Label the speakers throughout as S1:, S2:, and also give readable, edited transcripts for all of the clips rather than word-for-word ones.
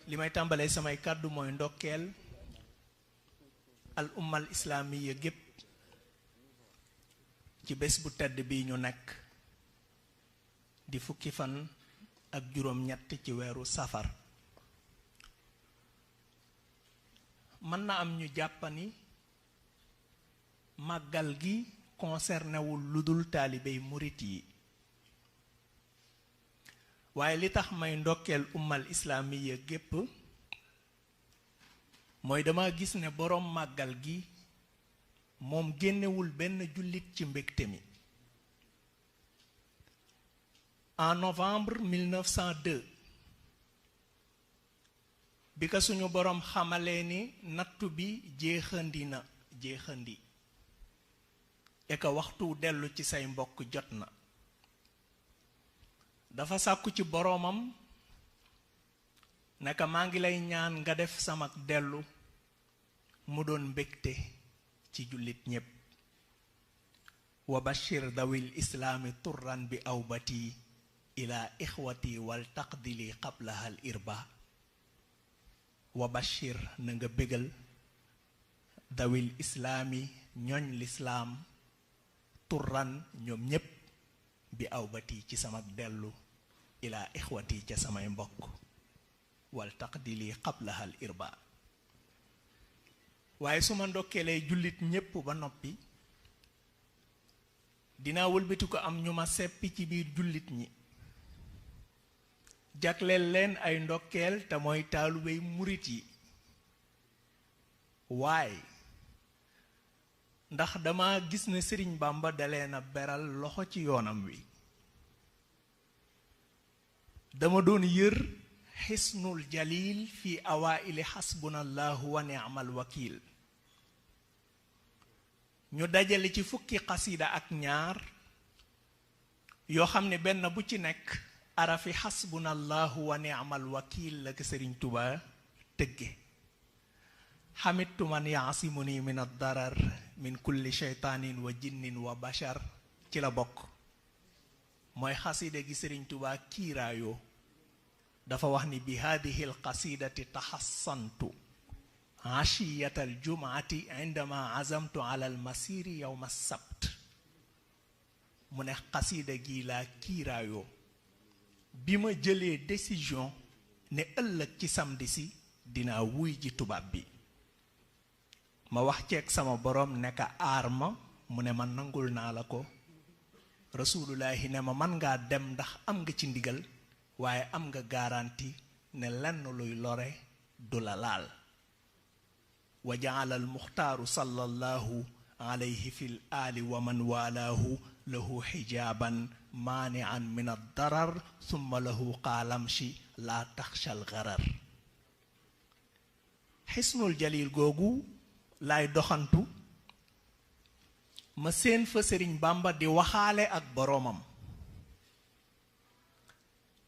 S1: li may tàmbalee samay kàddu mooy ndokkeel al ummal islaamiya gépp ci bés bu tedd bi ñu nekk di fukki fan ak juróom-ñett ci weeru safar. mën na am ñu jàppani màggal gi concerné wul lu dul taalibey murit yi, waaye li tax may ndokkeel ummal islaamiya gépp mooy dama gis ne boroom màggal gi moom génnewul benn jullit ci mbégte mi. En novembre 1902 bi ko suñu boroom xamalee ni nattu bi jeexandi et que waxtu dellu ci say mbokk jot na, dafa sàkku ci boroomam naka maa ngi lay ñaan nga def samak dellu mu doon mbégte ci jullit ñépp. wa bashir dawil islaami turran bi awbati ila ixwati wal taqdili qablaha al irba. wa bashir na nga bégal dawil islaami ñoñ lislaam turran ñoom ñépp bi awbati ci samak dellu ila ixwati ca samay mbokk wal taqdili qablaha al irba. waaye su ma ndokkeelee jullit ñépp ba noppi dinaa wëlbati ko am ñu ma seppi ci biir jullit ñi jagleel leen ay ndokkeel te mooy taalubéy murit yi. waaye ndax dama gis ne Sëriñ Bàmba dalee na beral loxo ci yoonam wi. dama doon yër xisnul jalil fi awaili xasbunallahu wa ni'mal wakil, ñu dajale ci fukki xasida ak ñaar yoo xam ne benn bu ci nekk arafi xasbunallahu wa ni'mal wakil la ko Sëriñ Tuubaa tëgge. xamittu man yaasimuni min ad-darar min kulli sheytaanin wa jinnin wa bashar ci la bokk. mooy xasida gi Sëriñ Tuubaa kiiraayoo dafa wax ni bi haadihi alqasidati taxassantu ashiyata aljumaati indama azamtu ala almasiri yowma sabt. mu ne xasida gi laa kiiraayoo bi ma jëlee décision ne ëllëg ci samedi si dinaa wuy ji tubaab bi. ma wax ceeg sama boroom ne ka aar ma, mu ne ma nangul naa la ko. rasulullahi ne ma man ngaa dem ndax am nga ci ndigal, waaye am nga garanti ne lenn luy lore du la laal. wa jaala al muxtaaru sallallahu alayhi fil aali wa man walaahu lahu xijaaban maanian min addarar summa lahu qaalamshi laa taxshal garar. xisnul jalil googu laay doxantu ma seen fa Sëriñ Bàmba di waxaale ak boroomam.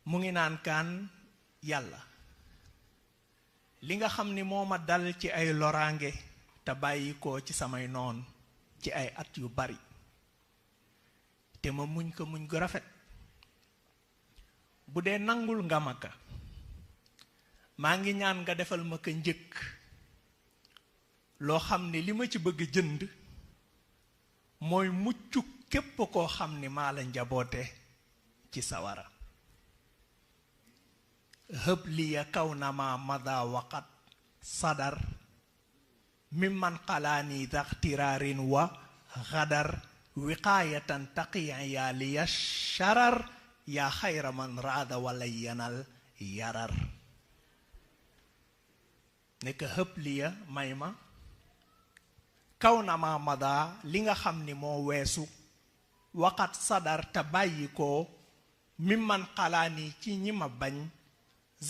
S1: mu ngi naan kaan yàlla li nga xam ni moo ma dal ci ay loraange te bàyyi ko ci samay noon ci ay at yu bari te ma muñ ko muñ gu rafet, bu dee nangul nga ma ka maa ngi ñaan nga defal ma ko njëkk loo xam ne li ma ci bëgg jënd mooy muccu képp koo xam ni maa la njaboote ci sawara. hëb liya kaw na ma mada waqat sadar mimman xalaani daxtiraarin wa xadar wiqaayatan taqiya yaa liya sharar yaa xayra man raada wala yanal yarar. nekk hëb liya may ma kaw na ma mada li nga xam ni moo weesu waqat sadar te bàyyi ko mimman xalaani ci ñi ma bañ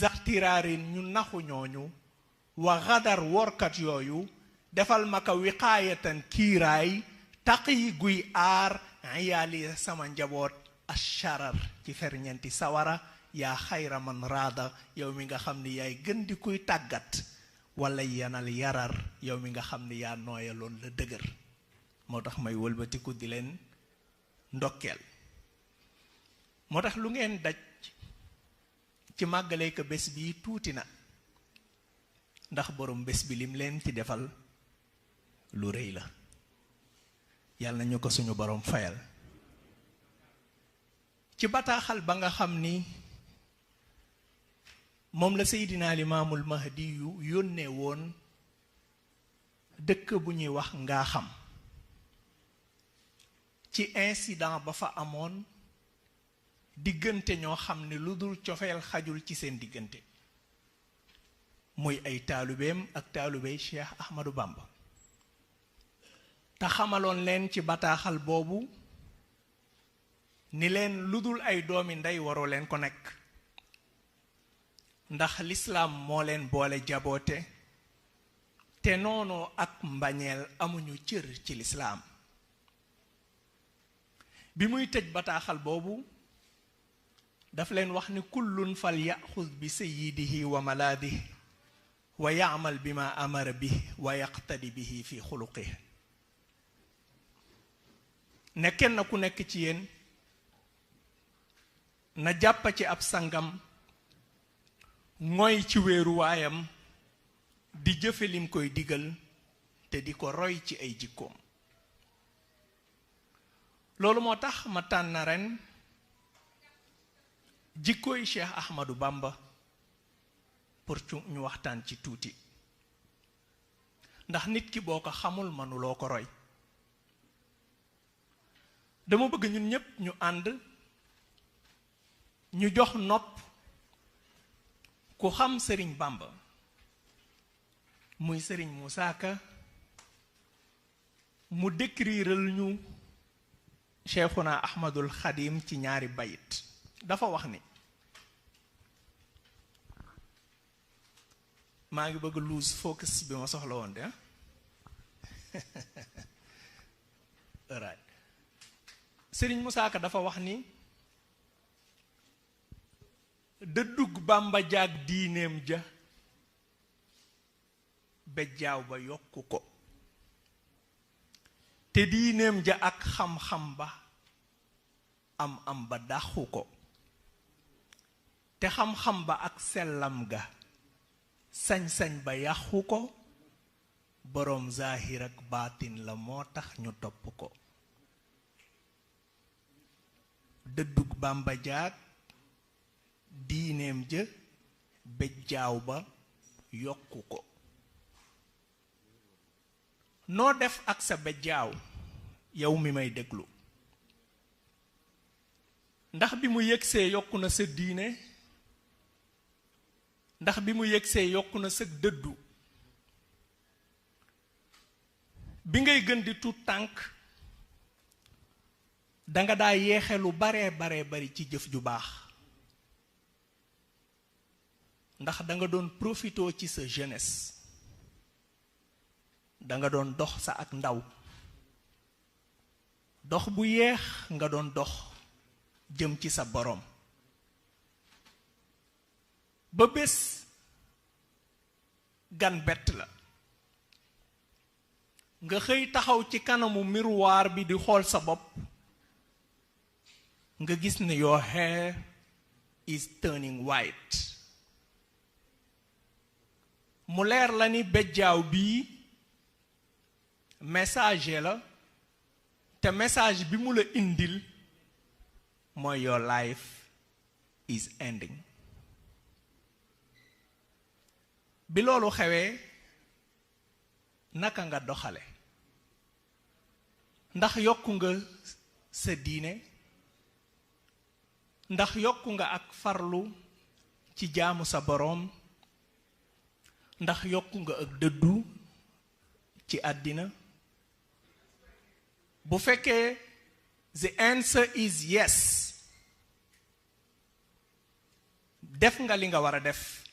S1: zaxtiraarin ñu naxu ñooñu wa xadar workat yooyu defal ma ko wiqaayatan kiiraay taq yi guy aar yaali sama njaboot asharar ci ferñeenti sawara yaa xayra man raada yow mi nga xam ni yaay gën di kuy tàggat wala yanal yarar yow mi nga xam ni yaa nooyaloon la dëgër. moo tax may wëlbatiku di leen ndokkeel. moo tax lu ngeen daj ci màggale ko bés bii tuuti na ndax borom bés bi lim leen ci defal lu rëy la. yàlla nañu ko suñu borom fayal. ci bataaxal ba nga xam ni moom la Seydina Limaamul Mahdi yu yónnee woon dëkk bu ñuy wax ngaa xam ci incident ba fa amoon diggante ñoo xam ne lu dul cofeel xajul ci seen diggante, muy ay taalubeem ak taalubey Cheikh Ahmadou Bamba. te xamaloon leen ci bataaxal boobu ni leen lu dul ay doomi ndey waroo leen ko nekk, ndax lislaam moo leen boole jaboote te noonu ak mbañeel amuñu cër ci lislaam. bi muy tëj bataaxal boobu daf leen wax ni kullun fal yaxuz bi sayyidihi wa malaadihi wa yaamal bi ma amara bi wa yaqtadi bihi fi xuluqihi. ne kenn ku nekk ci yéen na jàpp ci ab sangam mooy ci wéeruwaayam di jëfe lim koy digal te di ko roy ci ay jikkoom. loolu moo tax ma tànn ren jikkooy Cheikh Ahmadou Bamba pour ñu waxtaan ci tuuti, ndax nit ki boo ko xamul mënuloo ko roy. dama bëgg ñun ñépp ñu ànd ñu jox nopp ku xam Sëriñ Bamba muy Sëriñ Moussa Ka mu décriral ñu Cheikhuna Ahmadul Xadim ci ñaari bayit. dafa wax ni, maa ngi bëgg lose focus bi ma soxla woon de right. Sëriñ Moussa Ka dafa wax ni dëddug Bàmba jaag diineem ja bejjaaw ba yokku ko, te diineem ja ak xam-xam ba am ba dàqu ko, te xam-xam ba ak sellam ga sañ-sañ ba yàqu ko, boroom zaahir ak baatin la moo tax ñu topp ko. dëddug Bàmba jaag diineem ja bejjaaw ba yokku ko. noo def ak sa bejjaaw yow mi may déglu, ndax bi mu yëgsee yokku na sa diine, ndax bi mu yëgsee yokku na sa dëddu. bi ngay gën di tuut tànk danga daa yeexe lu baree bari ci jëf ju baax, ndax danga doon profitoo ci sa jeunesse, danga doon dox sa ak ndaw, dox bu yeex nga doon dox jëm ci sa boroom, ba bés gan bett la nga xëy taxaw ci kanamu miroir bi di xool sa bopp, nga gis ne your hair is turning white. mu leer la ni bejjaaw bii message la, te message bi mu la indil mooy your life is ending. bi loolu xewee naka nga doxale? ndax yokku nga sa diine? ndax yokku nga ak farlu ci jaamu sa boroom? ndax yokku nga ak dëddu ci àddina? bu fekkee the answer is yes, def nga li nga war a def.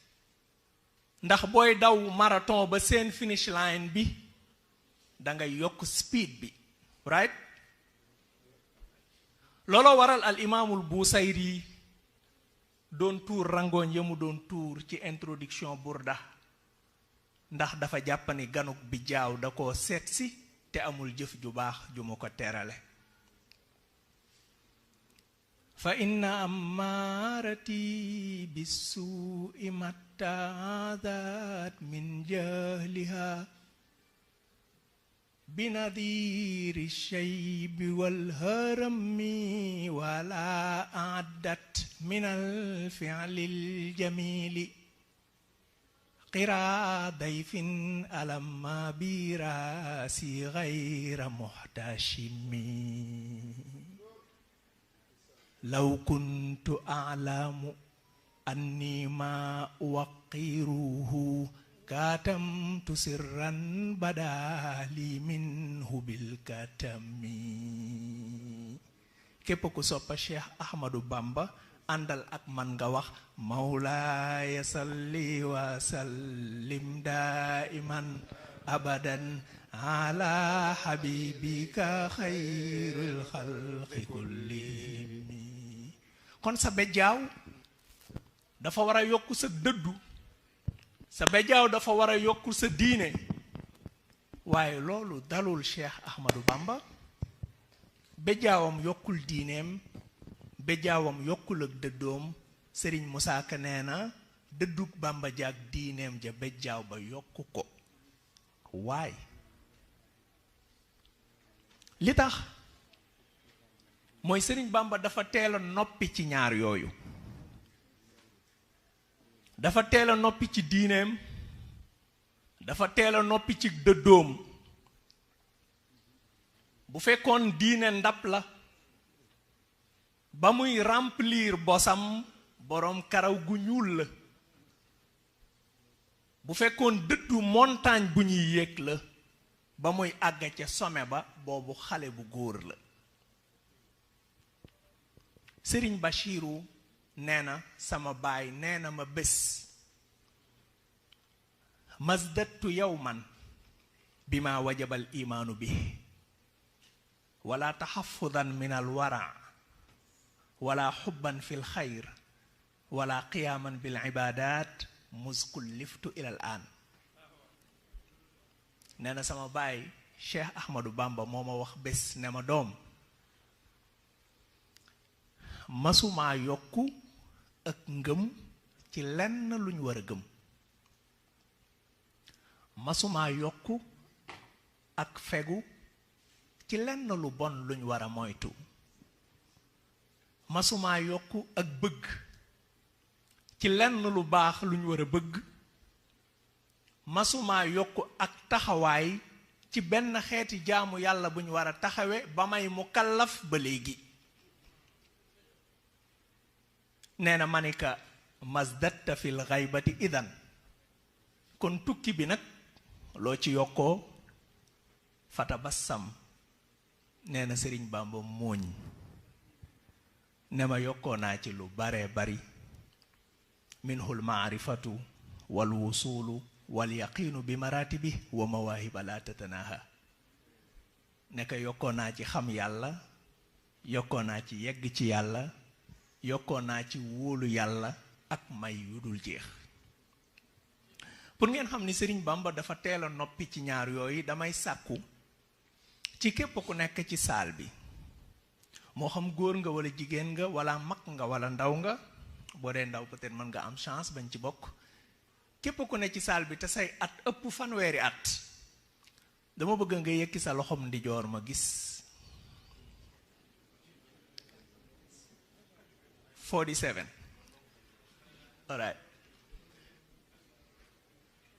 S1: ndax booy daw marathon ba seen finish line bi dangay yokk speed bi, right? looloo waral al imaamul Busayri doon tuur rangoon ya mu doon tuur ci introduction burda, ndax dafa jàppani ganuk bi jaaw da koo seetsi te amul jëf ju baax ju mu ko terale. fa inna ammarati bissu'i matta'adat min jahliha binadiri syaybi wal harami wala a'addat minal fi'lil jamili qira dayfin alamma birasi ghayra muhtashimi law kuntu a'lamu anni ma uwaqiruhu katamtu sirran badali minhu bil katami. Képp ku soppa Cheikh Ahmadou Bamba àndal ak man nga wax mawlaaya salli wa sallim daiman abadan ala habibika xayril xalqi kullihim. kon sa bejjaaw dafa war a yokku sa dëddu, sa bejjaaw dafa war a yokku sa diine. waaye loolu dalul Cheikh Ahmadou Bamba. bejjaawam yokkul diineem, bejjaawam yokkul ak dëddoom. Sëriñ Musaa Ka nee na dëddug Bamba jaag diineem ja bejjaaw ba yokku ko. waaye li tax mooy Sëriñ Bamba dafa teel a noppi ci ñaar yooyu. dafa teel a noppi ci diineem, dafa teel a noppi ci dëddoom. bu fekkoon diine ndab la ba muy remplir bosam boroom karaw gu ñuul la. bu fekkoon dëddu montagne bu ñuy yéeg la ba muy àgg ca sommet ba boobu xale bu góor la. Sëriñ Bachiru nee na sama baay nee na ma bés masdattu yawman bima wajabal imaanu bi wala taxafudan min al wara wala xubban fil xayr wala qiyaaman bil ibadat muskul liftu ilal aan. nee na sama baay Cheikh Ahmadou Bamba moo ma wax bés ne ma doom masumaa yokku ak ngëm ci lenn luñ war a gëm. masumaa yokku ak fegu ci lenn lu bon luñ war a moytu. masumaa yokku ak bëgg ci lenn lu baax luñ war a bëgg. masumaa yokku ak taxawaay ci benn xeeti jaamu yàlla buñ war a taxawe ba may mukallaf ba léegi. nee na manika masdatta fil ghaybati idan. kon tukki bi nag loo ci yokkoo fatabassam. nee na Sëriñ Bamba mooñ ne ma yokkoo naa ci lu bare bari. minhul maarifatu wal wusulu wal yaqiinu bi maratibi wa mawaahiba la tatanaha. ne ko yokkoo naa ci xam yàlla, yokkoo naa ci yegg ci yàlla, yokkoo naa ci wóolu yàlla ak may yu dul jeex. pour ngeen xam ni Sëriñ Bamba dafa teel a noppi ci ñaar yooyu damay sàkku ci képp ku nekk ci saal bi, moo xam góor nga wala jigéen nga wala mag nga wala ndaw nga. boo dee ndaw peut-être mën nga am chance bañ ci bokk. képp ku ne ci saal bi te say at ëpp fanweeri at dama bëgg nga yëkki sa loxom ndijoor ma gis. 47. alright.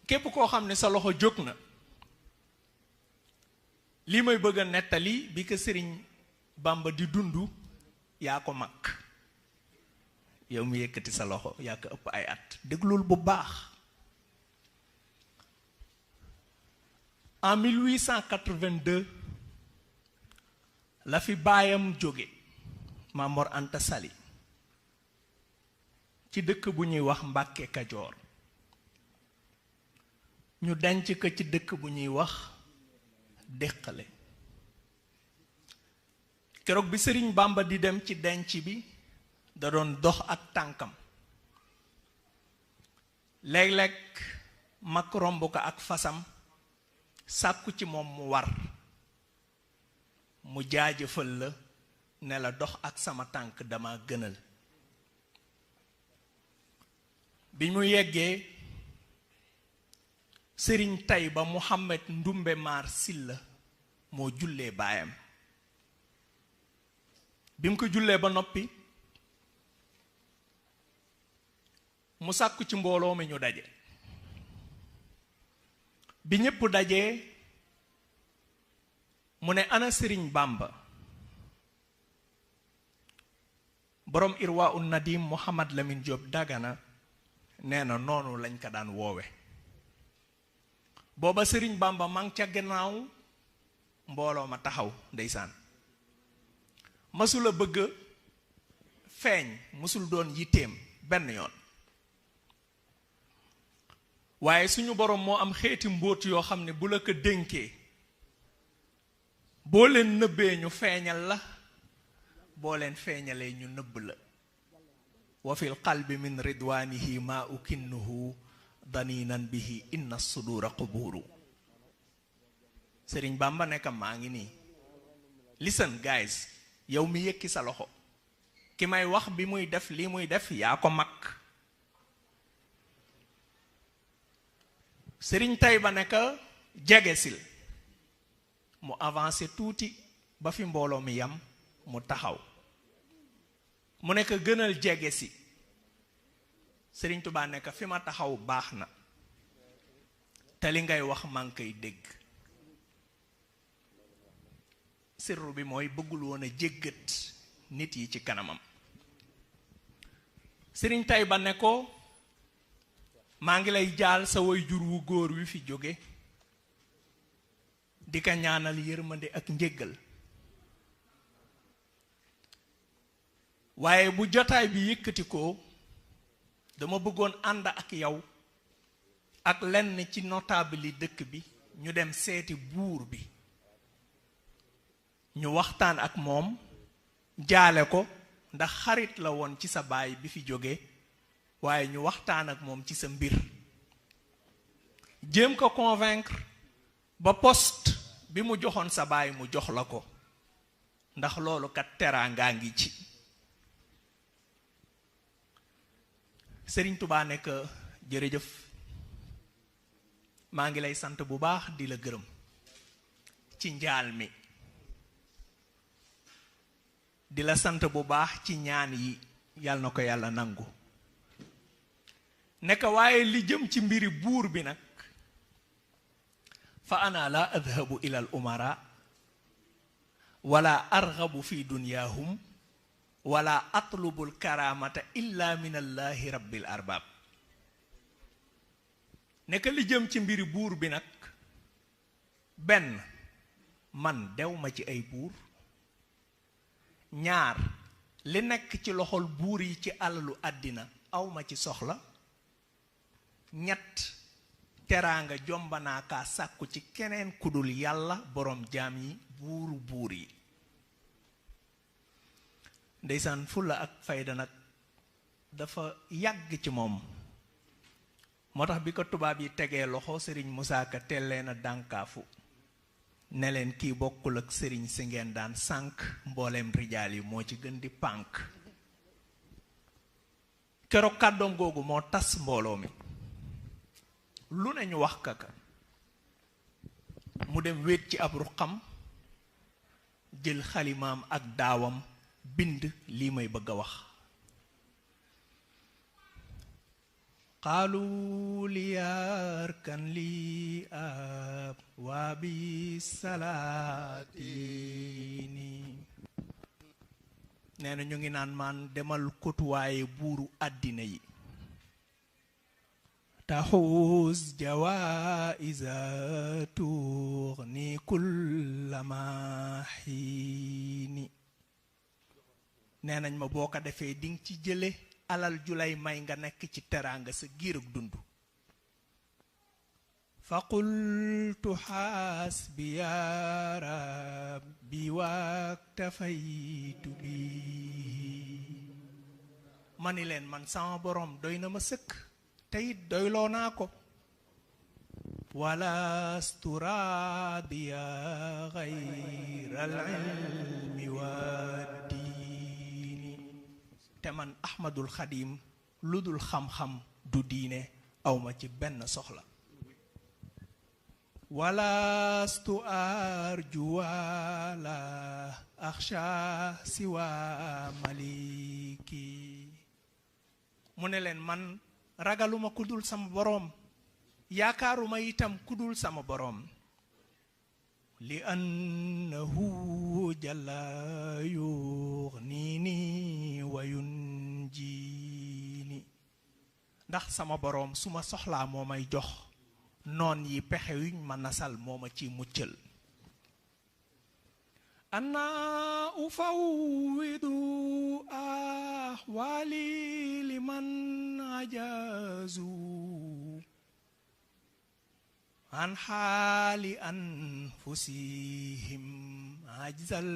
S1: képp koo xam ne sa loxo jóg na lii may bëgg a nettali bi ko Sëriñ Bamba di dund yaa ko mag. yow mu yëkkati sa loxo yaa ko ëpp ay at déglul bu baax. en 1882 la fi baayam jóge Maam Mor Anta Sali ci dëkk bu ñuy wax Mbàkke Kajoor. ñu denc ko ci dëkk bu ñuy wax Déqale. keroog bi Sëriñ Bamba di dem ci denc bi da doon dox ak tànkam. léeg-léeg mag romb ko ak fasam sàkku ci moom mu war mu jaajëfal la ne la dox ak sama tànk dama gënal. bi mu yeggee sëriñ Tayba Muhammad Ndumbe Maar Silla moo jullee baayam. bi mu ko jullee ba noppi mu sàkku ci mbooloo mi ñu daje. bi ñépp dajee mu ne ana sëriñ Bàmba. boroom Irwa un Nadim Muhammad Lamin Jóob Dagana nee na noonu lañ ko daan woowe. booba sëriñ Bàmba mang ca gannaaw mbooloo ma taxaw ndeysaan. masula bëgg feeñ, musul doon yitteem benn yoon. waaye suñu borom moo am xeeti mbóot yoo xam ne bu la ko dénkee boo leen nëbbee ñu feeñal la, boo leen feeñalee ñu nëbb la. wa fil qalbi min ridwanihi ma ukinnuhu daninan bihi inna sudura quburu. Sëriñ Bàmba nekk maa ngi nii. Listen guys, yow mi yëkki sa loxo, ki may wax bi muy def lii muy def yaa ko mag. Sëriñ Tayba nekk jegesil mu avancé tuuti ba fi mbooloo mi yam mu taxaw. mu nekk gënal jege si. Sëriñ Tuubaa nekk fi ma taxaw baax na te li ngay wax maa ngi koy dégg. sirru bi mooy bëggul woon a jéggat nit yi ci kanamam. Sëriñ Tayba ne ko maa ngi lay jaal sa way jur wu góor wi fi jóge di ka ñaanal yërmande ak njéggal. waaye bu jotaay bi yëkkati ko dama bëggoon ànd ak yow ak lenn ci notable yi dëkk bi ñu dem seeti buur bi, ñu waxtaan ak moom jaale ko ndax xarit la woon ci sa baay bi fi jóge, waaye ñu waxtaan ak moom ci sa mbir, jéem ko convaincre ba poste bi mu joxoon sa baay mu jox la ko, ndax loolu kat teraangaa ngi ci. Sëriñ Tubaa nekk jërëjëf, maa ngi lay sant bu baax di la gërëm ci njaal mi, di la sant bu baax ci ñaan yi, yàlla na ko yàlla nangu. nekk waaye li jëm ci mbiri buur bi nag, fa ana la adhabu ila al umara wala arghabu fi dunyahum wala atlubul karamata illa min allahi rabbil arbab. nekk li jëm ci mbiri buur bi nag, benn man dew ma ci ay buur, ñaar li nekk ci loxol buur yi ci alalu àddina aw ma ci soxla, ñett teraanga jombanaa kaa sàkku ci keneen kudul yàlla boroom jaam yi buuru buur yi. ndeysaan fulla ak fayda nag dafa yàgg ci moom, moo tax bi ko tubaab yi tegee loxo Sëriñ Musaa Ka tellee na dànkaafu ne leen kii bokkul ak sëriñ si ngeen daan sànk, mbooleem rijaal yi moo ci gën di pànk. keroog kàddoom googu moo tas mbooloo mi, lu ne ñu wax kaka mu dem wéet ci ab ruqam jël xalimaam ak daawam bind lii may bëgg a wax. qaalu liyaarkan li ab waa bi salaatini. nee na ñu ngi naan maan demal kotuwaaye buuru àddina yi. taxuus jawaa'iza tughni kulla mahiini. nee nañ ma boo ko defee dinga ci jële alal ju lay may nga nekk ci teraanga sa giir ak dund. fa qultu xaasbiya rabbi waktafaytu bi. ma ni leen man sama borom doy na ma sëkk te it doyloo naa ko. walastu raadiya gayra al ilmi waddi. te man Ahmadul Xadim lu dul xam-xam du diine awma ci benn soxla walastu arju wala axsha siwa maliki mu ne leen man ragaluma ku dul sama boroom yaakaaruma itam ku dul sama boroom li annahu jalla yughnini wa yunjini ndax sama boroom su ma soxlaa moo may jox noon yi pexe yuñ ma nasal moo ma ci muccal ana ufawwidu ahwali liman ajazu an xaali anfusihim ajzal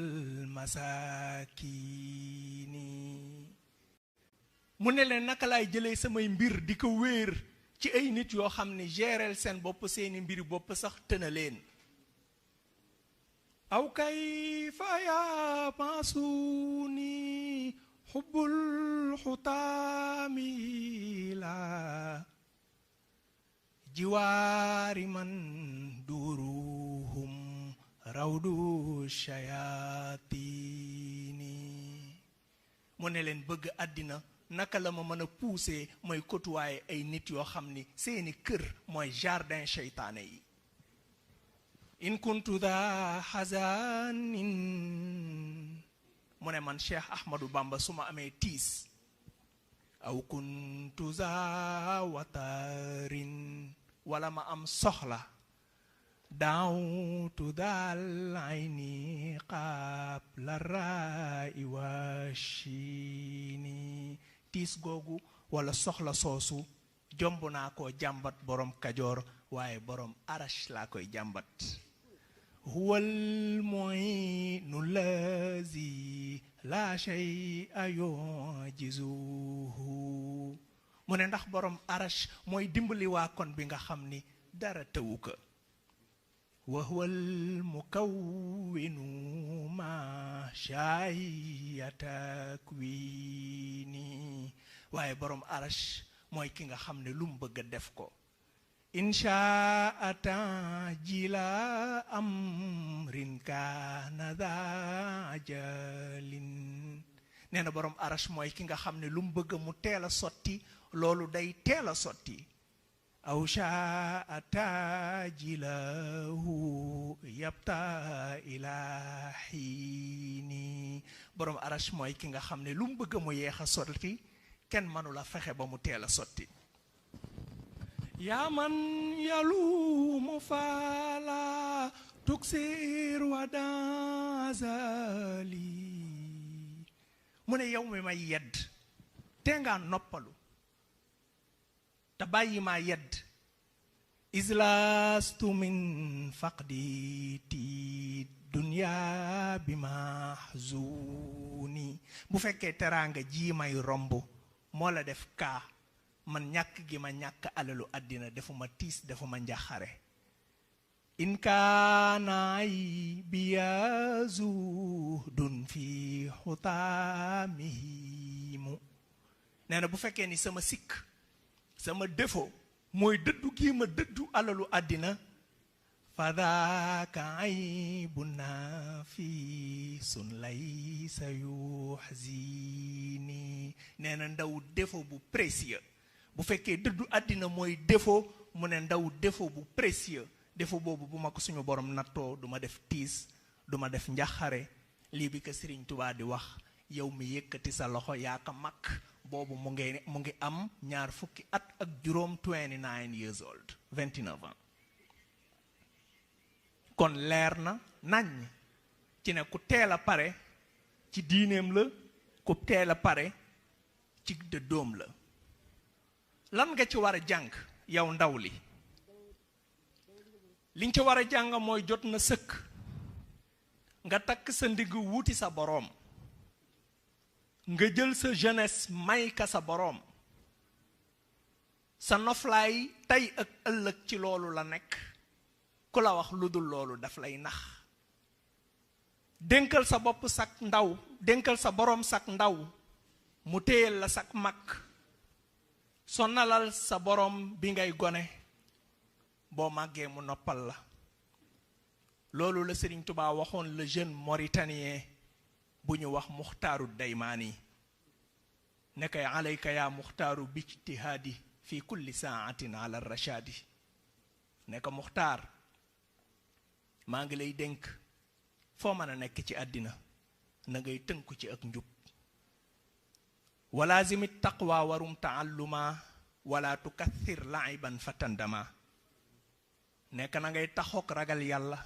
S1: masakini mu ne leen naka laay jëlee samay mbir di ko wéer ci ay nit yoo xam ne géreel seen bopp seeni mbiri bopp sax tëna leen aw kayfa yamasuni xubbul xutaami la jiwaari man duruhum rawdu shayatini mu ne leen bëgg àddina naka la ma mën a pousser mooy côtoyer ay nit yoo xam ni seeni kër mooy jardin seytaane yi in kuntu da hazanin mu ne man Cheikh Ahmadou Bamba su ma amee tiis aw kuntu za watarin wala ma am soxla daawtu daal ayni qabla ra'i washini tiis googu wala soxla soosu jomb naa koo jàmbat borom Kajoor waaye borom Arash laa koy jàmbat huwal mu'inu lazi la shay'a yu'jizuhu mu ne ndax borom Arash mooy dimbali waa kon bi nga xam ni dara tëwu ko wa huwal mukawwinu ma shay'a takwini waaye borom Arash mooy ki nga xam ne lu mu bëgg a def ko inshaa tajila amrin kana dha ajalin nee na borom Arash mooy ki nga xam ne lu mu bëgg mu teel a sotti loolu day teel a sotti aw shaa tajilahu yabta ila hiini borom Arash mooy ki nga xam ne lu mu bëgg mu yeex a sotti kenn mënula fexe ba mu teel a sotti yaa man yalumu fala tuksir wadazali mu ne yow mi may yedd te nga noppalu te bàyyi maa yedd islastu min faqdi ti dunya bi mahzuni bu fekkee teraanga ji may romb moo la def kaa man ñàkk gi ma ñàkk alalu àddina defuma tiis defuma njaxare in kaanaay biyazuhdun fi xutaamihimu nee na bu fekkee ni sama sikk sama défaut mooy dëddu gii ma dëddu alalu àddina fadaaka aybun nafisun laysa yuhzini nee na ndaw défaut bu précieux bu fekkee dëddu àddina mooy défaut mu ne ndaw défaut bu précieux défaut boobu bu ma ko suñu borom nattoo du ma def tiis du ma def njaxare lii bi ko Sëriñ Tubaa di wax yow mi yëkkati sa loxo yaa ko mag boobu mu ngi am 20 at ak juróom 29 years old 29 ans kon leer na nañ ci ne ku teel a pare ci diineem la ku teel a pare ci dëddoom la lan nga ci war a jàng yow ndaw li liñ ci war a jàng mooy jot na sëkk nga takk sa ndigg wuuti sa boroom nga jël sa jeunesse may ka sa boroom sa noflaay tey ak ëllëg ci loolu la nekk ku la wax lu dul loolu daf lay nax dénkal sa bopp sak ndaw dénkal sa boroom sak ndaw mu téyel la sak mag sonnalal sa borom bi ngay gone boo màggee mu noppal la loolu la Sëriñ Tuubaa waxoon le jeune mauritanien bu ñu wax Muxtaaru Daymaani ne kay alayka yaa Muxtaaru bijtihaadi fi kulli saatin ala rashaadi ne ko Muxtaar maa ngi lay dénk foo mën a nekk ci àddina na ngay tënku ci ak njub walaazimit taqwa warum taalluma wala tukathir laiban fatandama nekk na ngay taxook ragal yàlla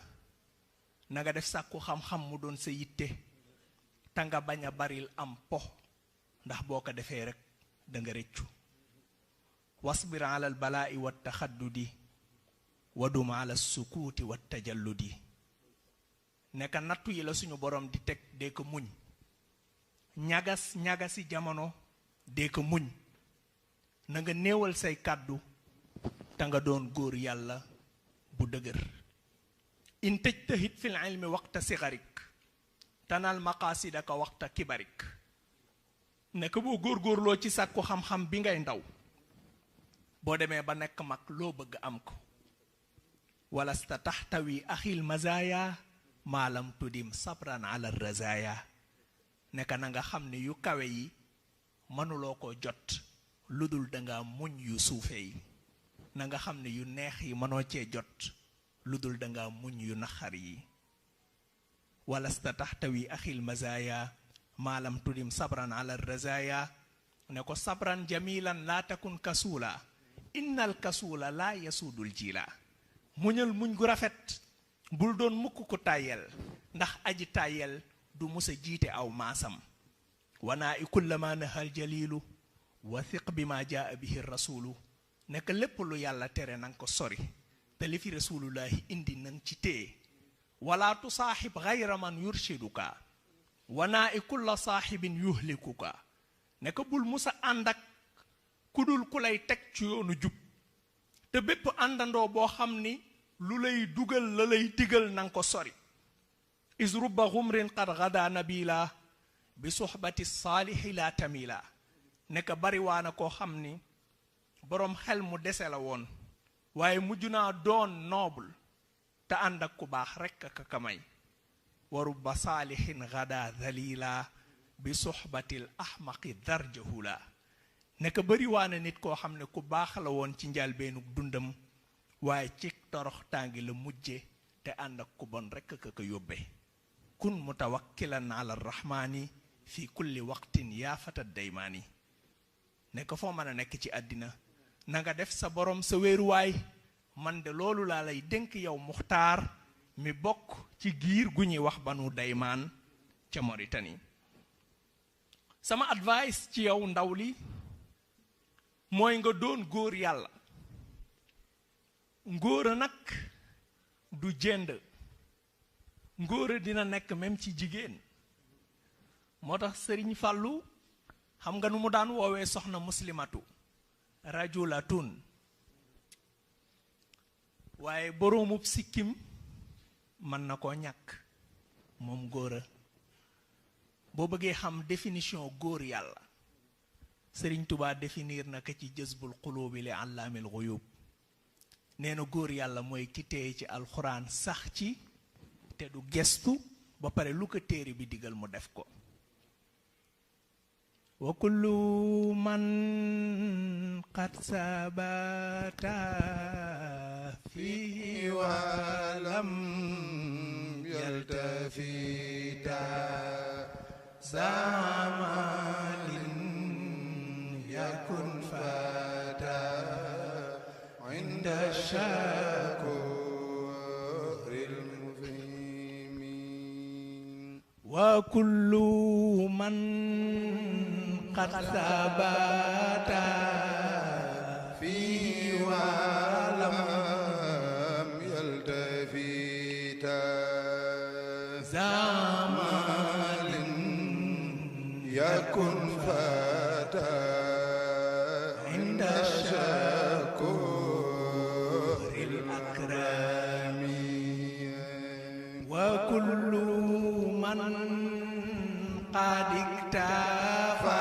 S1: na nga def sàkku xam-xam mu doon sa yitte te nga bañ a baril am po ndax boo ko defee rek da nga rëccu wasbir ala al balaa'i wa taxaddudi wadum ala sukuuti wa tajalludi nekk nattu yi la suñu borom di teg dee ko muñ ñagasi jamono dee ko muñ na nga néewal say kàddu te nga doon góor yàlla bu dëgër in tajtahid fil ilmi waqta sigarik tanal maqasidaka waqta kibarik nekk boo góorgóorloo ci sàkku xam-xam bi ngay ndaw boo demee ba nekk mag loo bëgg am ko walasta taxtawi axil mazaya maalam tudim sabran ala razaya nekk na nga xam ne yu kawe yi mënuloo ko jot lu dul danga muñ yu suufe yi na nga xam ne yu neex yi mënoo cee jot lu dul danga muñ yu naxar yi walasta taxtawi axil mazaya maalam tudim sabran ala razaya ne ko sabran jamilan laa takun kasula innal kasula laa yasuudul jila muñal muñ gu rafet bul doon mukk ko tàyyel ndax aji tàyyel du musa jiite aw maasam wanaa i kullama nahal jalilu wathiq bi ma jaa bihi rasulu nekk lépp lu yàlla tere nanga ko sori te li fi rasulullahi indi nang ci téye wala tusaaxib gayra man yurshiduka wanaa i kulla saaxibin yuhlikuka nekk bul musa ànd ak ku dul ku lay teg ci yoonu jub te bépp àndandoo boo xam ni lu lay dugal la lay digal nanga ko sori is rubba xumrin qad gada nabila bi suxbati saalihi la tamila nekk bariwaana koo xam ni boroom xel mu dese la woon waaye mujj naa doon noble te ànd ak ku baax rekk ak kamay wa rubba saalihin gada dalila bi suxbatil ahmaqi darjahula nekk bariwaana nit koo xam ne ku baax la woon ci njalbeenu dundam waaye ci torox tàngi la mujje te ànd ak ku bon rekk ka ko yóbbe kun mutawakkilan ala rahmaani fi kulli waqtin yaa fata daymaani nekk foo mën a nekk ci àddina na nga def sa borom sa wéeruwaay man de loolu laa lay dénk yow Muxtaar mi bokk ci giir gu ñuy wax banu daymaan ca Mauritanie sama advice ci yow ndaw li mooy nga doon góor yàlla ngóora nag du jënd ngóora dina nekk même ci jigéen moo tax Sëriñ Fàllu xam nga nu mu daan woowee soxna muslimatu rajulatun waaye boroomub sikkim mën na koo ñàkk moom góora boo bëggee xam définition góor yàlla Sëriñ Tubaa définir na ko ci jëzbul qulubi li allaamil ghuyub nee na góor yàlla mooy ki téye ci alxuraan sax ci te du gestu ba pare lu ko téere bi digal mu def ko wa kullu man qad sabata fihi wa lam yaltafita zamalin yakun fata inda shakuril mufhimin wa kullu man qad sabata fi wa lam yaltafita zamalin yakun fata inda shakuril akrami wa kullu man qad iktafa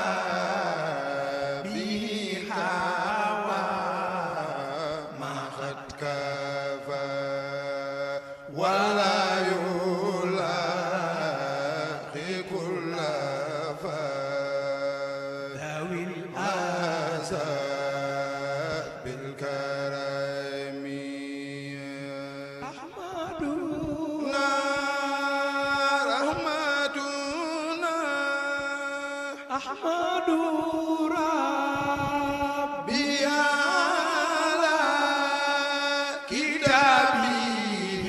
S2: بالكرم
S1: أحمدنا
S2: رحمتنا
S1: أحمد ربي
S2: على كتابه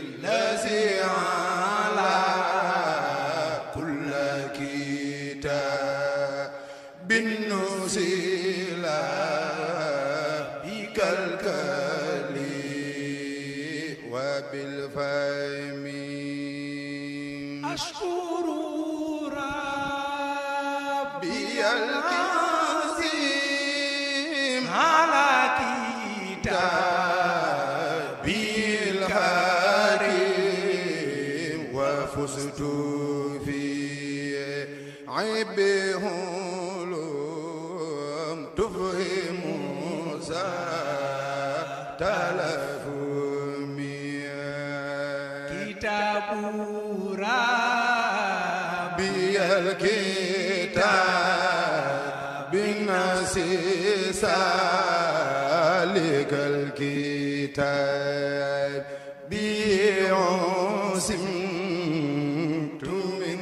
S2: الذي على كل كتاب نزل كالكلي وبالفهم
S1: أشكر ربي
S2: العظيم
S1: على كتابه
S2: بالكريم وفزت في عيبه لم تفهم تلفمي
S1: كتاب ربي
S2: بالكتاب بالنسي سالك الكتاب بعصمت من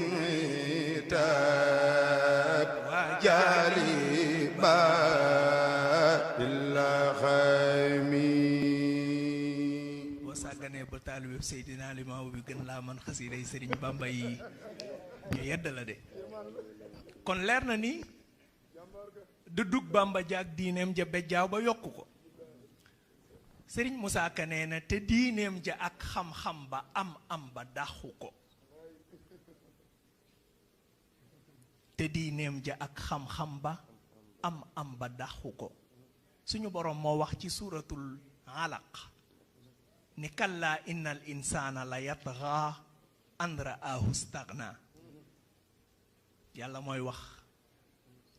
S2: عتاب جالبا إلا خيمي
S1: وساغني ba taalibe Seydina Limaamu bi gën laa man xasiiday Sëriñ Bamba yi ñu yedd la de kon leer na ni dëddug Bamba jaag diineem ja bejjaaw ba yokku ko Sëriñ Musaa Ka nee na te diineem ja ak xam-xam ba am ba dàqu ko te diineem ja ak xam-xam ba am ba dàqu ko suñu borom moo wax ci suuratul Alaq ni kallaa innal insaana la yatghaa an ra'aahu staghnaa yàlla mooy wax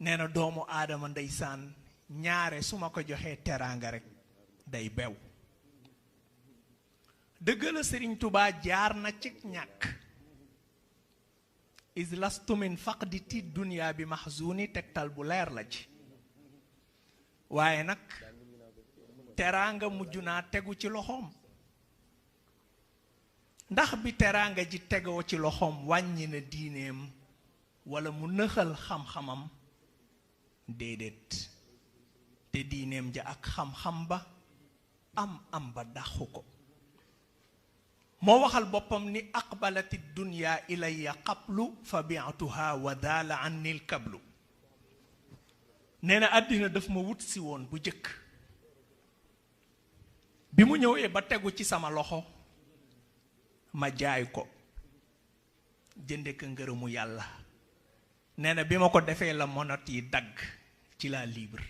S1: nee na doomu aadama ndeysaan ñaare su ma ko joxee teraanga rek day bew dëgg la Sëriñ Tubaa jaar na ci ñàkk is lastu min faqdi ti dunya bi mahzuni tegtal bu leer la ci waaye nag teraanga mujj naa tegu ci loxoom ndax bi teraanga ji tegoo ci loxoom wàññi na diineem wala mu nëxal xam-xamam déedéet te diineem ja ak xam-xam ba am ba dàqu ko moo waxal boppam ni aqbalati dunya ilayya qablu fa bi'tuha wa daala anni l kablu nee na àddina daf ma wut si woon bu jëkk bi mu ñëwee ba tegu ci sama loxo ma jaay ko jënde ko ngërëmu yàlla nee na bi ma ko defee la monot yi dagg ci la libre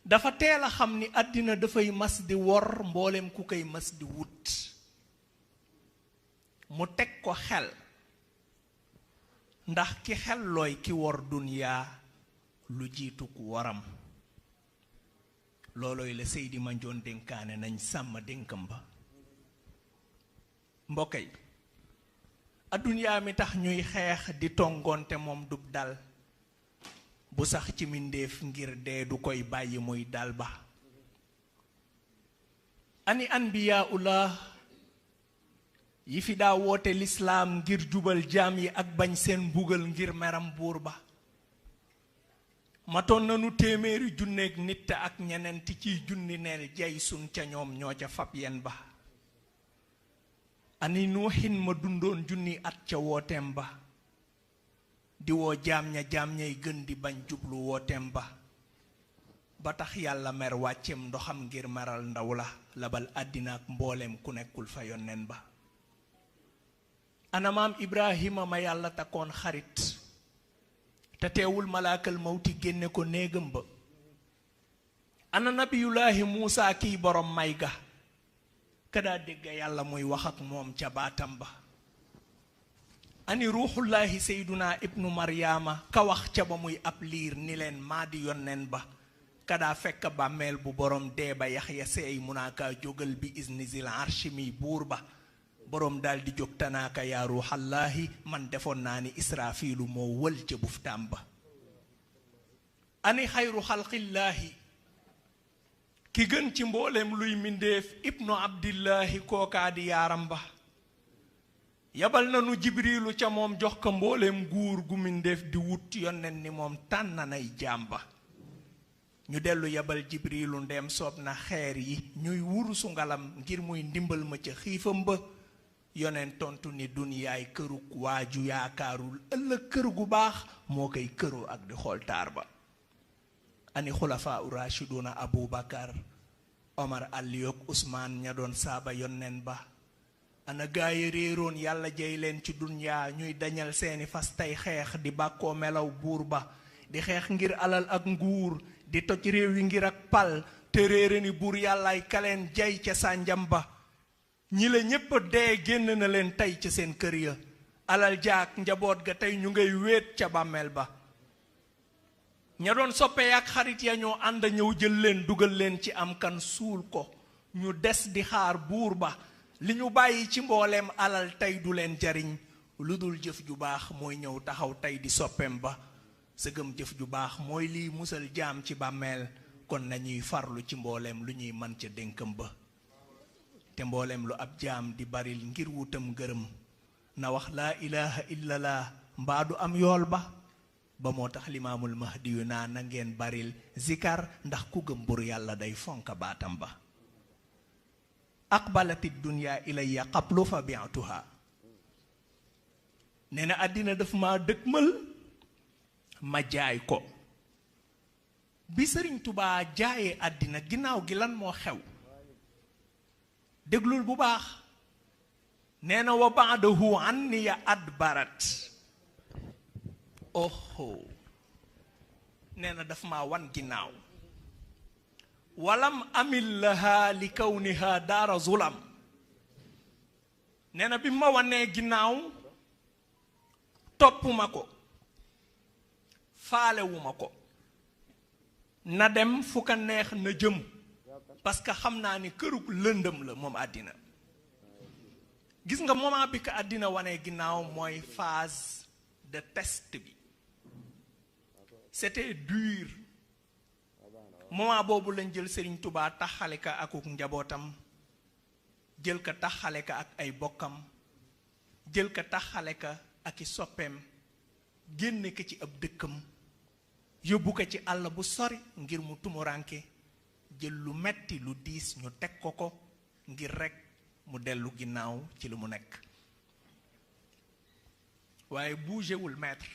S1: dafa teel a xam ni àddina dafay mas di wor mboolem ku koy mas di wut mu teg ko xel ndax ki xel looy ki wor duniyaa lu jiitu ku waram loolooy la Seydi Mandione dénkaane nañ sàmm dénkam ba mbokk yi adduniyaa mi tax ñuy xeex di tongoonte moom dub dal bu sax ci mindeef ngir dee du koy bàyyi muy dal ba ani anbiyaullah yi fi daa woote lislaam ngir jubal jaam yi ak bañ seen mbugal ngir meram buur ba matoon nanu téeméeri junneeg nit ak ñeneen ti ciy junni neel jey sun ca ñoom ñoo ca fab yen ba ani nuuxin ma dundoon junni at ca wooteem ba di woo jaam ñay gën di bañ jublu wooteem ba tax yàlla mer wàcceem ndoxam ngir meral ndaw la labal àddina ak mbooleem ku nekkul fa yonneen ba ana maam Ibrahima ma yàlla takkoon xarit te teewul malaakal mawti génne ko néegam ba ana nabiyullaahi Muusa kiy borom may ga ka daa dégg yàlla muy wax ak moom ca baatam ba ani ruuxullaahi seyduna ibnu maryaama ka wax ca ba muy ab liir ni leen maa di yonneen ba ka daa fekk bàmmeel bu borom dee ba Yaxya seey munaakaa jógal bi izni zil arshi mi buur ba borom daal di jóg tanaaka yaa ruuxallaahi man defoon naa ni israafiilu moo wël ca buftaam ba ani xayru xalqillaahi ki gën ci mboolem luy mindeef ibnu abdillahi kookaa di yaaram ba yabal nanu jibrilu ca moom jox ko mboolem nguur gu mindeef di wut yonnen ni moom tànn nay jaam ba ñu dellu yabal jibrilu ndeem soob na xeer yi ñuy wurusu ngalam ngir muy ndimbal ma ca xiifam ba yoneen tontu ni duniyaay kërug waaju yaakaarul ëllëg kër gu baax moo koy këroo ak di xool taar ba ani xulafaa u rashiduna abu bakar omar aliyok usmaan ña doon saaba yonneen ba ana gaaya réeroon yàlla jey leen ci dunyaa ñuy dañal seeni fas tey xeex di bàkkoo melaw buur ba di xeex ngir alal ak nguur di toj réew yi ngir ak pal te réere ni buur yàllaay kaleen jay ca sànjam ba ñi la ñépp dee génn na leen tey ca seen kër ya alal jaak njaboot ga tey ñu ngay wéet ca bàmmeel ba ña doon soppee ak xarit ya ñoo ànd ñëw jël leen dugal leen ci am kan suul ko ñu des di xaar buur ba li ñu bàyyi ci mbooleem alal tey du leen jariñ lu dul jëf ju baax mooy ñëw taxaw tey di soppeem ba sëgëm jëf ju baax mooy liy musal jaam ci bàmmeel kon nañuy farlu ci mbooleem lu ñuy man ca dénkam ba te mbooleem lu ab jaam di baril ngir wutam gërëm na wax laa ilaha illallah mbaa du am yool ba moo tax limaamul mahdi yu naa na ngeen baril zikar ndax ku gëm bur yàlla day fonka baatam ba aqbalati dunya ilayya qablu fa bi'tuha nee na àddina daf ma dëkkmal ma jaay ko bi sëriñ Tubaa jaayee àddina ginnaaw gi lan moo xew déglul bu baax nee na wa ba'dahu anniya adbarat oho nee na daf ma wan ginnaaw walam amil laha li kawniha daara zulam nee na bi ma wanee ginnaaw toppuma ko faalewuma ko na dem fu ko neex na jëm parce que xam naa ni kërug lëndëm la moom àddina gis nga moment bi ko àddina wanee ginnaaw mooy phase de test bi c'était dur moment boobu lañ jël Serigne Touba taxale ka akuk njabootam jël ka taxale ka ak ay bokkam jël ka taxale ka ak i soppeem génne ko ci ab dëkkam yóbbu ko ci àll bu sori ngir mu tumuranke jël lu metti lu diis ñu teg ko ngir rekk mu dellu ginnaaw ci lu mu nekk waaye bougéwul maître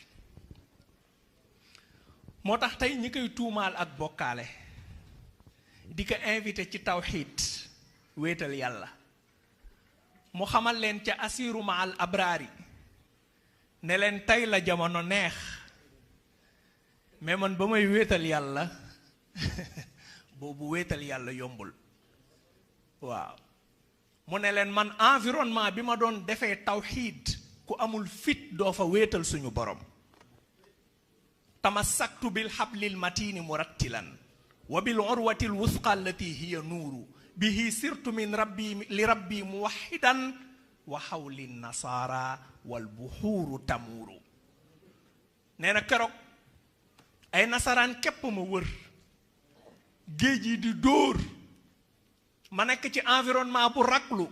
S1: moo tax tey ñi koy tuumaal ak bokkaale di ko invité ci tawxiid wéetal yàlla mu xamal leen ca asiru ma al abraari ne leen tey la jamono neex mais man ba may wéetal yàlla boobu wéetal yàlla yombul waaw mu ne leen man environnement bi ma doon defee tawxiid ku amul fit doo fa wéetal suñu borom tamassaktu bil hablil matini murattilan wa bil urwati al wusqa allati hiya nuuru bihi sirtu min rabbi li rabbi muwahidan wa hawli nasara wal buhuuru tamuuru nee na keroog ay nasaraan képp ma wër géej yi di dóor ma nekk ci environnement bu raglu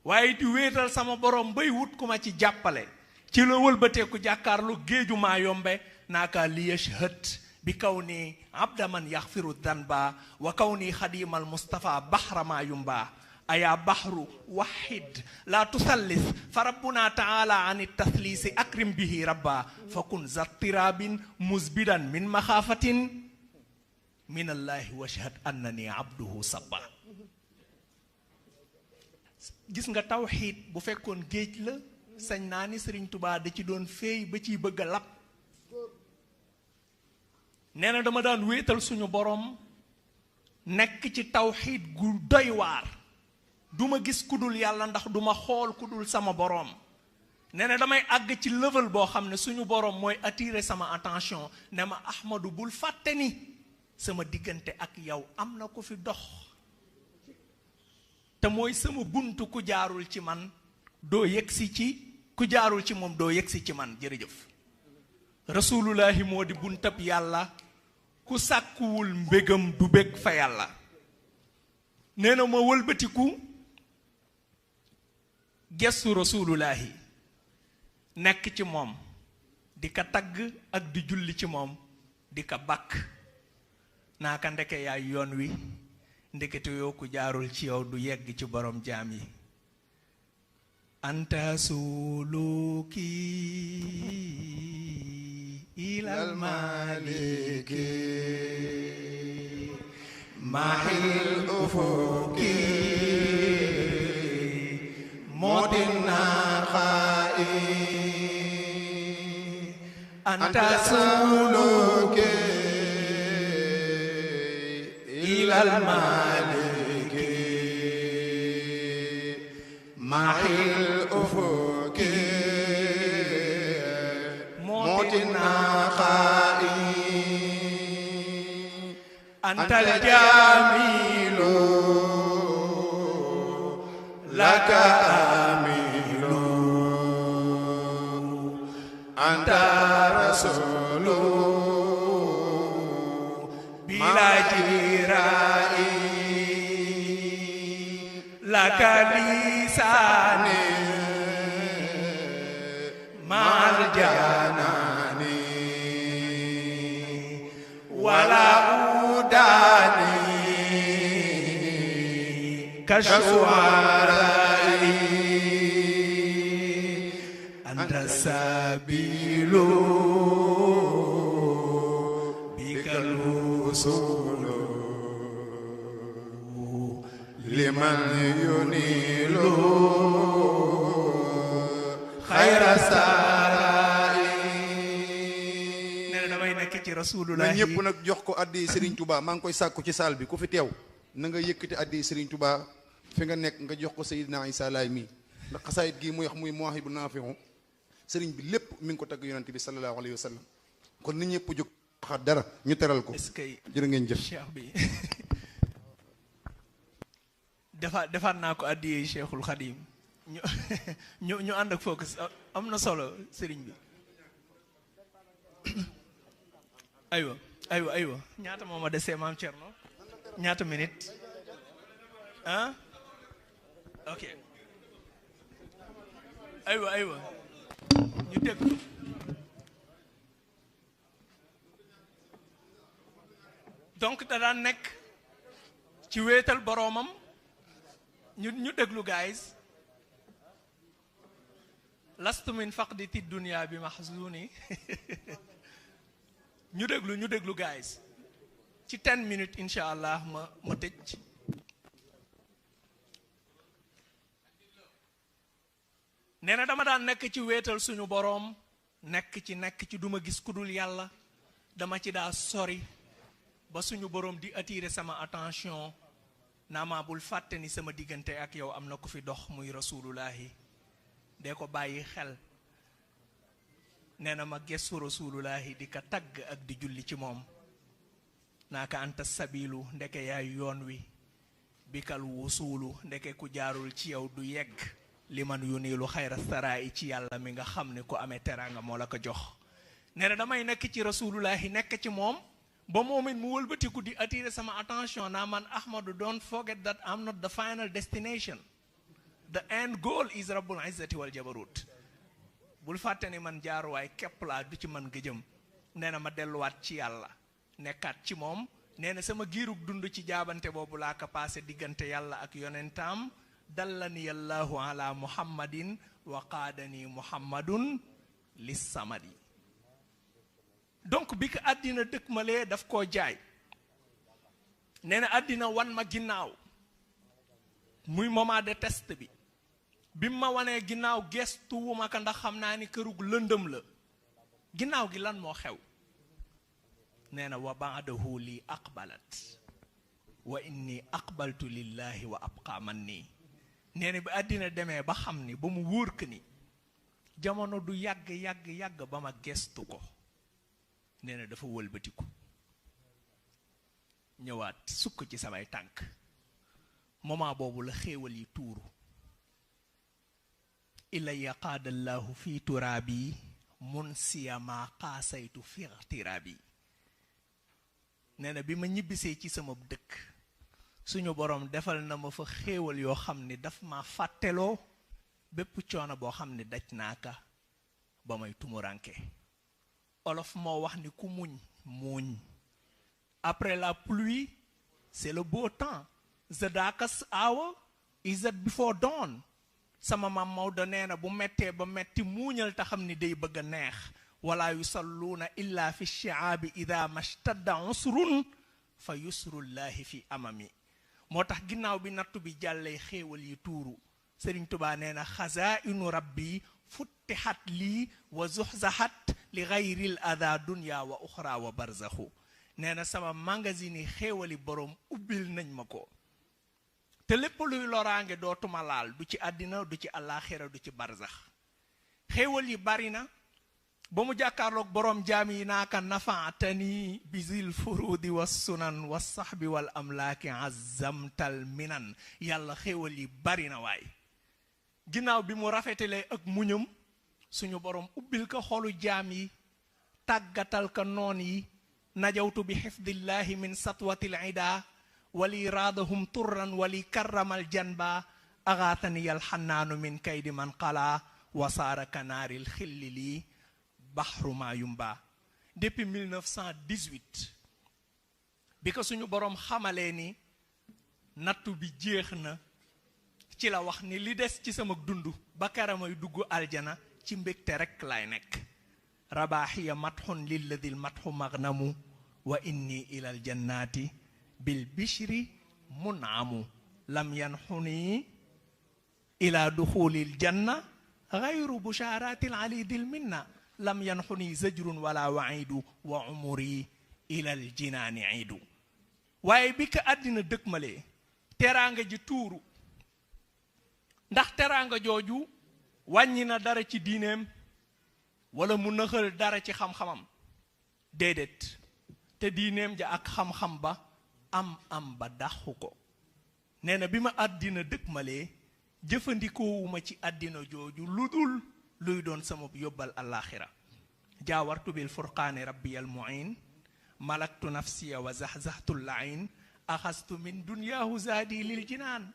S1: waaye di wéetal sama borom bay wut ku ma ci jàppale ci la wëlbateeku jàkkaarlu géeju maa yombe naaka li yashhad bi kaw ni abda man yaxfiru danba wa kaw ni xadimal mustafa bahra ma yumba aya bahru wahid la tusallis fa rabbuna taala an taslisi akrim bihi rabba fa kun zattirabin musbidan min maxaafatin min allahi washhad annani abduhu sabba gis nga tawxiid bu fekkoon géej la sañ naa ni Sëriñ Tubaa da ci doon féey ba ciy bëgg a lab nee na dama daan wéetal suñu borom nekk ci tawxiid gu doy waar duma gis ku dul yàlla ndax duma xool ku dul sama borom nee na damay àgg ci level boo xam ne suñu borom mooy attirer sama attention ne ma Ahmadu bul fàtte ni sama diggante ak yow am na ko fi dox te mooy sama buntu ku jaarul ci man doo yegsi ci ku jaarul ci moom doo yegsi ci man jërëjëf rasulullahi moo di buntab yàlla ku sàkkuwul mbégam du bég fa yàlla. nee na ma wëlbatiku gestu rasulullahi nekk ci moom di ka tagg ak di julli ci moom di ka bàkk naa ka ndeke yaay yoon wi ndekete yoo ku jaarul ci yow du yegg ci borom jaam yi. anta suluki ilal maliki mahil ufuki modina khai anta suluki ilal maliki mahil ufuki modina khai antal jamilu laka amilu anta rasulu bila jirai laka lisani mal janani wala udani kashwarai anta sabilu bikal usulu liman yunilu khayra sarai. nee na damay nekk ci rasulullah.
S3: na ñëpp nag jox ko addi Serigne Touba maa ngi koy sàkku ci saal bi ku fi teew na nga yëkkati addi Serigne Touba fi nga nekk nga jox ko Seydina Issa Laye mi ndax xasaayit gii muy wax muy Mawaahibu Naafi'u Serigne bi lépp mi ngi ko tagg yonante bi sallallahu alayhi wa sallam kon na ñëpp jóg waxaat dara ñu teral ko.
S1: est-ce que
S3: jërë ngeen jëf
S1: cheikh bi defaat naa ko addiyee Cheikhul Khadim ñu ànd ak focus am na solo sëriñ bi. aywa ñaata moo ma desee maam Thierno ñaata minute ah ok aywa ñu déglu donc da daan nekk ci wéetal boroomam ñu déglu guys. lastu min faqditi dunya bi mahzuni ñu déglu guys ci 10 minutes incha allah ma tëj. nee na dama daan nekk ci wéetal suñu boroom nekk ci duma gis ku dul yàlla dama ci daa sori ba suñu boroom di attirer sama attention naa ma bul fàtte ni sama diggante ak yow am na ku fi dox muy rasulullahi dee ko bàyyi xel. nee na ma gëstu rasulullahi di ka tagg ak di julli ci moom naaka anta sabilu ndeke yaay yoon wi bikal wusuulu ndeke ku jaarul ci yow du yegg li man yu niilu xayra saraa ci yàlla mi nga xam ne ku amee teraanga moo la ko jox. nee na damay nekk ci rasulullahi nekk ci moom ba moom it mu wëlbatiku di attirer sama attention naa man Ahmadu don't forget that I'm not the final destination. The end goal is Rabbul Izzati wal Jabarut. bul fàtte ni man jaaruwaay képp laa du ci man gëjëm. nee na ma delluwaat ci yàlla nekkaat ci moom nee na sama giirug dund ci jaabante boobu laa ko passé diggante yàlla ak yonentaam dallani allahu ala muhammadin wa qaadani muhammadun lis samadi. donc bi ko àddina dëkk ma lee daf koo jaay. nee na àddina wan ma ginnaaw muy moment de test bi. bi ma wanee ginnaaw gestu wu ma ko ndax xam naa ni kërug lëndëm la. ginnaaw gi lan moo xew. nee na wa baadahu lii aqbalat wa inni aqbaltu lillahi wa abqa man nii. nee na bi àddina demee ba xam ni ba mu wóor que ni jamono du yàgg ba ma gestu ko. nee na dafa wëlbatiku ñëwaat sukk ci samay tànk. moment boobu la xéewal yi tuuru. ilaya qaadallahu fi turaabi munsiya ma qaasaytu fi ixtiraabi. nee na bi ma ñibbisee ci sama dëkk suñu borom defal na ma fa xéewal yoo xam ni daf ma fàtteloo bépp coono boo xam ni daj naa ka ba may tumuranke olof moo wax ni ku muñ muuñ après la pluie c'est le beau temps the darkest hour is that before dawn sama maam Maodo nee na bu mettee ba metti muuñal te xam ni day bëgg a neex wala yusalluuna illa fi shi'aabi ida mashtadda usrun fa yusrullahi fi amami moo tax ginnaaw bi nattu bi jàllee xéewal yi tuuru Sëriñ Tubaa nee na xazaa'inu rabbi futtihat lii wa zuxzahat li gayril ada dunya wa uxra wa barzaxu nee na sama magasin yi xéewali boroom ubbil nañ ma ko te lépp luy loraange dootuma laal du ci àddina du ci àllaaxira du ci barzax xéewal yi bari na ba mu jàkkaarloog boroom jaam yi naaka nafaatani bizil furudi wa sunan wa sahbi wal amlaaki azamtal minan yàlla xéewal yi bari na waay ginnaaw bi mu rafetalee ak muñam suñu boroom ubbil ko xolu jaam yi tàggatal ka noon yi najawtu bi xifdillahi min satwatil ida wali raadahum turran wali karramal janba agaatani alxannaanu min kaydi man qala wasaara kanaaril xilli lii baxru maa yumba depuis 1918 bi ko suñu boroom xamalee ni nattu bi jeex na ci la wax ni li des ci sama dund ba karamay dugg aljana ci mbégte rekk laay nekk rabaaxiya matxun lilladil matxu magnamu wa inni ilal jannaati bil bishri munamu lam yanxuni ila duxulil janna gayru bushaaratil alidil minna lam yanxuni zajrun wala waidu wa umuri ilal jinaani iidu waaye bi ko àddina dëkkmalee teraanga ji tuuru ndax teraanga jooju wàññi na dara ci diineem wala mu nëxal dara ci xam-xamam déedéet te diineem ja ak xam-xam ba am ba daxu ko nee na bi ma àddina dëkkmalee jëfandikoowuma ci àddina jooju lu dul luy doon sama yóbbal àllaaxira jaawartu bil furqaani rabbiyal muin malaktu nafsiya wa zaxzaxtu lain axastu min dunyaahu zaadi lil jinaan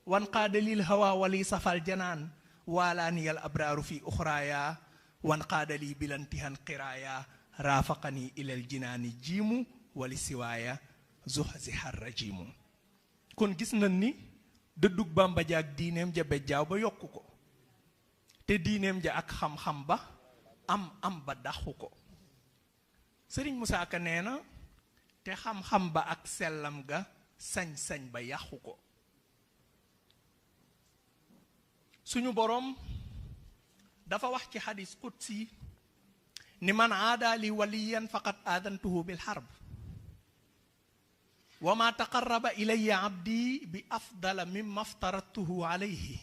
S1: wan qaada lil hawa wali safal janaan waalaaniyal abraaru fi uxraaya wan qaada li bilantihan qiraaya raafaqani ilal jinaani jiimu wali siwaaya zuxzihar rajimu kon gis nañ ni dëddug Bàmba ja ak diineem ja bejjaaw ba yokku ko te diineem ja ak xam-xam ba am ba daxu ko Sëriñ Musaa Ka nee na te xam-xam ba ak sellam ga sañ-sañ ba yàqu ko suñu boroom dafa wax ci xadis qudsi ni man aada li waliyan faqad aadantuhu bil harb wa ma taqarraba ilayya abdi bi afdala mimma aftaradtuhu alayhi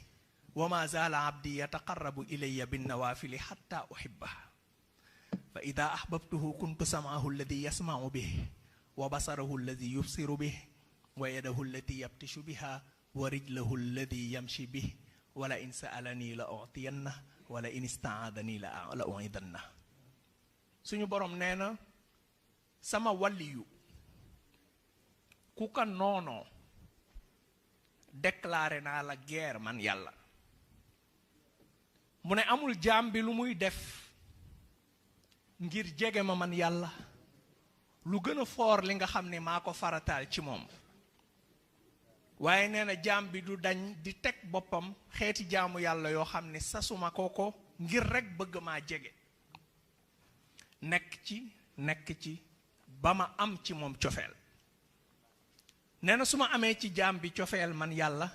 S1: wa ma zaala abdi yataqarrabu ilayya bin nawafili hatta uhibbaha fa ida ahbabtuhu kuntu sam'ahu alladi yasma'u bihi wa basarahu alladi yubsiru bihi wa yadahu allati yabtishu biha wa rijlahu alladi yamshi bihi wala in sa'alani la u'tiyanna wala in ista'adani la u'idanna suñu borom nee na sama waliyu ku ko noonoo déclaré naa la guerre man yàlla mu ne amul jaam bi lu muy def ngir jege ma man yàlla lu gën a foor li nga xam ne maa ko farataal ci moom waaye nee na jaam bi du dañ di teg boppam xeeti jaamu yàlla yoo xam ne sasuma ko ngir rekk bëgg maa jege nekk ci ba ma am ci moom cofeel nee na su ma amee ci jaam bi cofeel man yàlla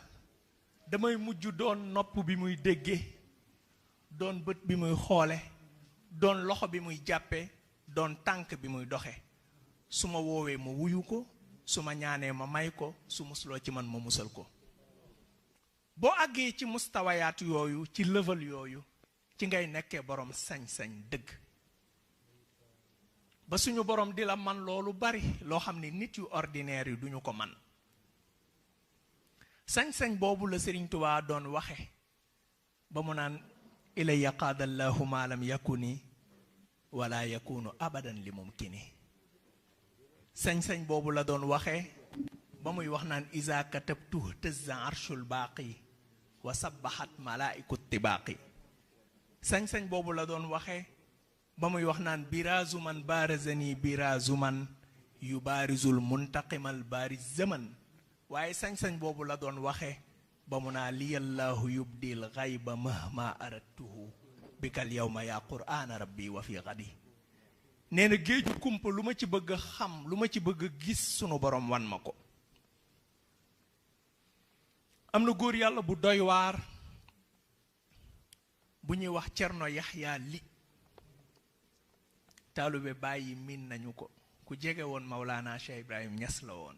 S1: damay mujj doon nopp bi muy dégge doon bët bi muy xoole doon loxo bi muy jàppe doon tànk bi muy doxe su ma woowee ma wuyu ko su ma ñaanee ma may ko su musloo ci man ma musal ko boo àggee ci mustawayaat yooyu ci level yooyu ci ngay nekkee borom sañ-sañ dëgg ba suñu borom di la man loolu bari loo xam ne nit yu ordinaire yi duñu ko man sañ-sañ boobu la Sëriñ Tuubaa doon waxe ba mu naan ilayya qaadallahu ma lam yakuni wala yakunu abadan li mumkini sañ-sañ boobu la doon waxee ba muy wax naan iza katabtu tazza arshul baaqi wa sabbahat malaa'iku tibaaqi. sañ-sañ boobu la doon waxee ba muy wax naan biraazu man baarazani biraazu man yu baarizul muntaqimal baariz zaman. waaye sañ-sañ boobu la doon waxee ba mu naa liyallahu yubdil ghayba mahma aradtuhu bikal yawma yaa qur'aana rabbi wa fi ghadi. nee na géeju kumpa lu ma ci bëgg a xam lu ma ci bëgg a gis sunu borom wan ma ko. am na góor yàlla bu doy waar bu ñuy wax Cerno Yaxya Li. taalube bàyyi miin nañu ko ku jege woon Maulana Cheikh Ibrahim Niass la woon.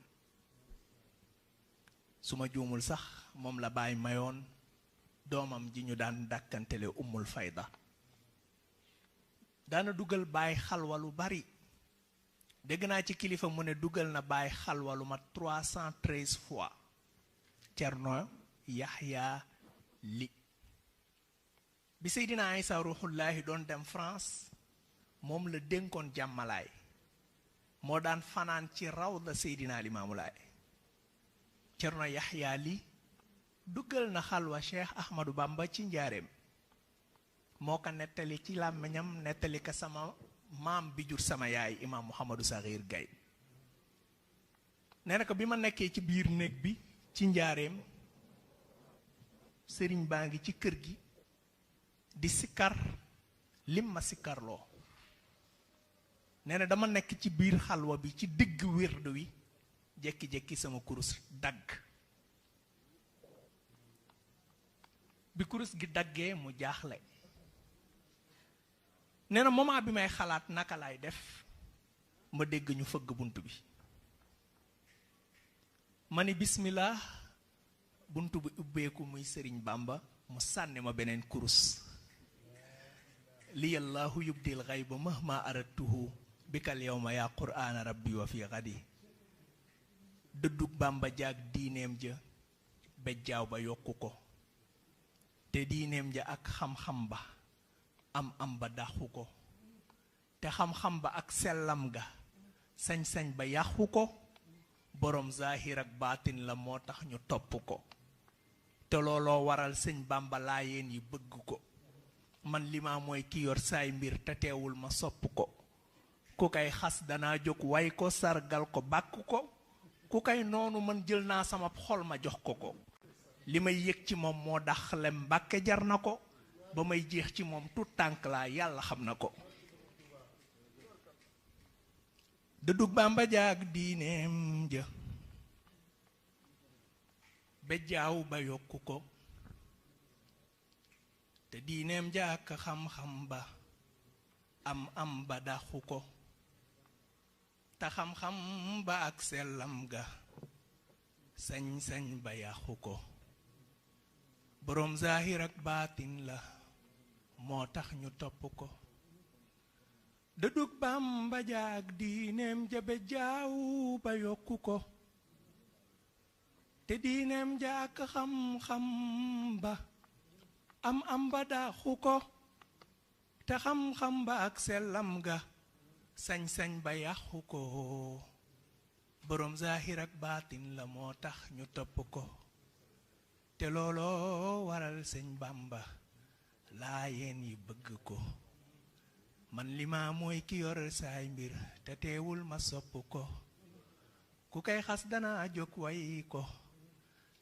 S1: su ma juumul sax moom la bàyyi mayoon doomam ji ñu daan dàkkantele Ummul Fayda. daana dugal bàyyi xalwa lu bari. dégg naa ci kilifa mu ne dugal na bàyyi xalwa lu mat 313 fois. Cerno Yaxya Li. bi Seydina Isa Ruhullahi doon dem France moom la dénkoon jàmmalaay moo daan fanaan ci rawda Seydina Limaamu Laay. Cerno Yaxya Li duggal na xalwa Cheikh Ahmadou Bamba ci njaareem moo ko nettali ci làmmiñam nettali ko sama maam bi jur sama yaay imaam Mouhamadou Sakhir Gaye. nee na ko bi ma nekkee ci biir néeg bi ci njaareem sëriñ baa ngi ci kër gi di sikkar lim ma sikkarloo. nee na dama nekk ci biir xalwa bi ci digg wirdu wi jekki-jekki sama kurus dagg. bi kurus gi daggee mu jaaxle. nee na moment bi may xalaat naka laay def ma dégg ñu fëgg bunt bi. ma ni bismillah bunt bi ubbeeku muy sëriñ Bamba mu sànni ma beneen kurus. liyallahu yubdil ghayba mahma aradtuhu bikal yawma yaa qur'aana rabbi wa fi ghadi. dëddug Bamba jaag diineem ja bejjaaw ba yokku ko te diineem ja ak xam-xam ba am ba dàqu ko te xam-xam ba ak sellam ga sañ-sañ ba yàqu ko borom zahir ak baatin la moo tax ñu topp ko te looloo waral sëñ Bamba laayeen yi bëgg ko man li ma mooy ki yor saay mbir te teewul ma sopp ko ku kay xas danaa jóg way ko sargal ko bàkk ko ku kay noonu man jël naa sama xol ma jox ko ko li may yëg ci moom moo dax lem Mbàkke jar na ko ba may jeex ci moom tout tànk laa yàlla xam na ko. dëddug Bamba jaag diineem ja bejjaaw ba yokku ko te diineem ja ak xam-xam ba am ba daxu ko te xam-xam ba ak sellam ga sañ-sañ ba yàqu ko boroom zahir ak baatin la moo tax ñu topp ko dëddug Bamba jaag diineem ja bejjaaw ba yokku ko te diineem ja ak xam-xam ba am ba daxu ko te xam-xam ba ak sellam ga sañ-sañ ba yàqu ko boroom zahir ak baatin la moo tax ñu topp ko te looloo waral sëñ Bamba laayeen yi bëgg ko man li ma mooy ki yor saay mbir te teewul ma sopp ko ku kay xas dana jóg way ko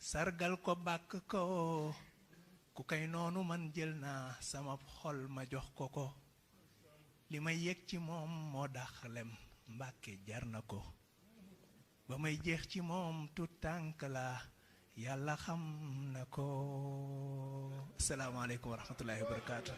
S1: sargal ko bàkk ko ku kay noonu man jël naa sama xol ma jox ko ko li may yëg ci moom moo dax lem Mbàkke jar na ko ba may jeex ci moom tout tànk la yàlla xam na ko. asalaamaaleykum wa rahmatullahi wa barakaatu.